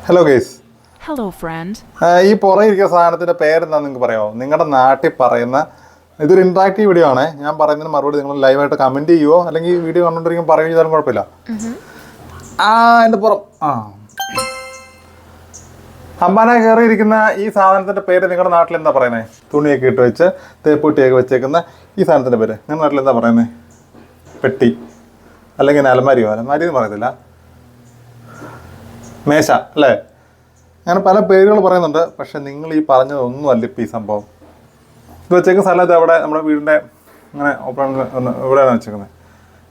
Hello guys. Hello, friend. ഈ പുറകെ ഇരിക്കുന്ന സാധനത്തിൻ്റെ പേരെന്താ നിങ്ങൾക്ക് പറയാമോ? നിങ്ങളുടെ നാട്ടിൽ പറയുന്ന ഇതൊരു ഇൻട്രാക്റ്റീവ് വീഡിയോ ആണ്. ഞാൻ പറയുന്നതിന് മറുപടി നിങ്ങൾ ലൈവായിട്ട് കമൻറ്റ് ചെയ്യുമോ അല്ലെങ്കിൽ വീഡിയോ കണ്ടുകൊണ്ടിരിക്കുമ്പോൾ പറയുകയും ചെയ്താലും കുഴപ്പമില്ല. എൻ്റെ പുറം അമ്പാന കയറിയിരിക്കുന്ന ഈ സാധനത്തിൻ്റെ പേര് നിങ്ങളുടെ നാട്ടിൽ എന്താ പറയുന്നത്? തുണിയൊക്കെ ഇട്ട് വെച്ച് തേപ്പൂട്ടിയൊക്കെ വെച്ചേക്കുന്ന ഈ സാധനത്തിൻ്റെ പേര് നിങ്ങളുടെ നാട്ടിൽ എന്താ പറയുന്നത്? പെട്ടി അല്ലെങ്കിൽ അലമാരിയോ? അലമാരി എന്ന് പറയത്തില്ല, മേശ അല്ലേ? അങ്ങനെ പല പേരുകൾ പറയുന്നുണ്ട്. പക്ഷെ നിങ്ങൾ ഈ പറഞ്ഞതൊന്നും അല്ല ഇപ്പം ഈ സംഭവം. ഇത് വെച്ചേക്കുന്ന സ്ഥലത്ത് അവിടെ നമ്മുടെ വീടിൻ്റെ അങ്ങനെ ഓപ്പൺ എവിടെയാണ് വെച്ചേക്കുന്നത്?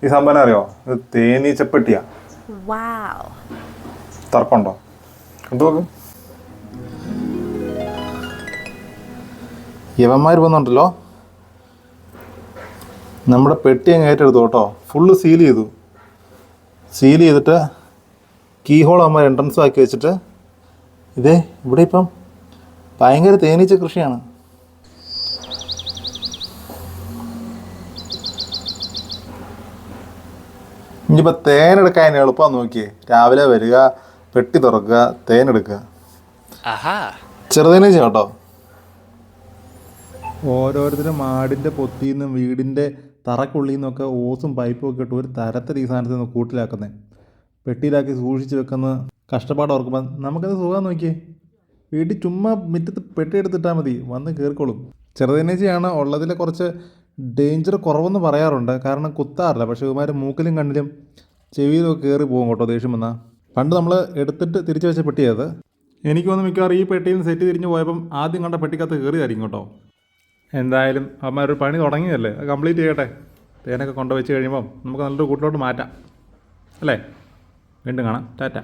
ഈ സംഭവം അറിയോ? ഇത് തേനീച്ചപ്പെട്ടിയാണ്. തർക്കമുണ്ടോ? കണ്ടുനോക്ക്. യവന്മാർ വന്നുണ്ടല്ലോ, നമ്മുടെ പെട്ടി അങ്ങ് ഏറ്റെടുത്തു കേട്ടോ. ഫുള്ള് സീൽ ചെയ്തിട്ട് കീ ഹോൾ അമ്മ എൻട്രൻസും ആക്കി വെച്ചിട്ട് ഇതേ ഇവിടെ ഇപ്പം ഭയങ്കര തേനീച്ച കൃഷിയാണ്. ഇനിയിപ്പോൾ തേനെടുക്കാൻ എളുപ്പം നോക്കിയേ. രാവിലെ വരിക, പെട്ടി തുറക്കുക, തേനെടുക്കുക. ചെറുതേനീച്ച കേട്ടോ. ഓരോരുത്തരും മാടിൻ്റെ പൊത്തിയിൽ നിന്നും വീടിൻ്റെ തറക്കുള്ളിൽ നിന്നൊക്കെ ഓസും പൈപ്പും ഒക്കെ ഇട്ട് ഒരു തരത്തിൽ ഈ സാധനത്തിൽ നിന്ന് കൂട്ടിലാക്കുന്നത്, പെട്ടിയിലാക്കി സൂക്ഷിച്ച് വെക്കുന്ന കഷ്ടപ്പാട് ഓർക്കുമ്പോൾ നമുക്കത് സുഖം. നോക്കിയേ, വീട്ടിൽ ചുമ്മാ മുറ്റത്ത് പെട്ടി എടുത്തിട്ടാൽ മതി, വന്ന് കയറിക്കോളും. ചെറുതേനീച്ചയാണ് ഉള്ളതിൽ കുറച്ച് ഡേഞ്ചർ കുറവെന്ന് പറയാറുണ്ട്. കാരണം കുത്താറില്ല. പക്ഷേ ഇവന്മാർ മൂക്കിലും കണ്ണിലും ചെവിയിലും ഒക്കെ കയറി പോകും കേട്ടോ ദേഷ്യം വന്നാൽ. പണ്ട് നമ്മൾ എടുത്തിട്ട് തിരിച്ചു വെച്ച പെട്ടിയത്. എനിക്ക് വന്ന് മിക്കവാറും ഈ പെട്ടിയിൽ നിന്ന് സെറ്റ് തിരിഞ്ഞ് പോയപ്പം ആദ്യം കണ്ട പെട്ടിക്കകത്ത് കയറിയതായിരിക്കും കേട്ടോ. എന്തായാലും അവന്മാരൊരു പണി തുടങ്ങിയതല്ലേ, അത് കംപ്ലീറ്റ് ചെയ്യട്ടെ. തേനൊക്കെ കൊണ്ടുവച്ച് കഴിയുമ്പം നമുക്ക് നല്ലൊരു കൂട്ടിലോട്ട് മാറ്റാം അല്ലേ? വീണ്ടും കാണാം. ടാറ്റ.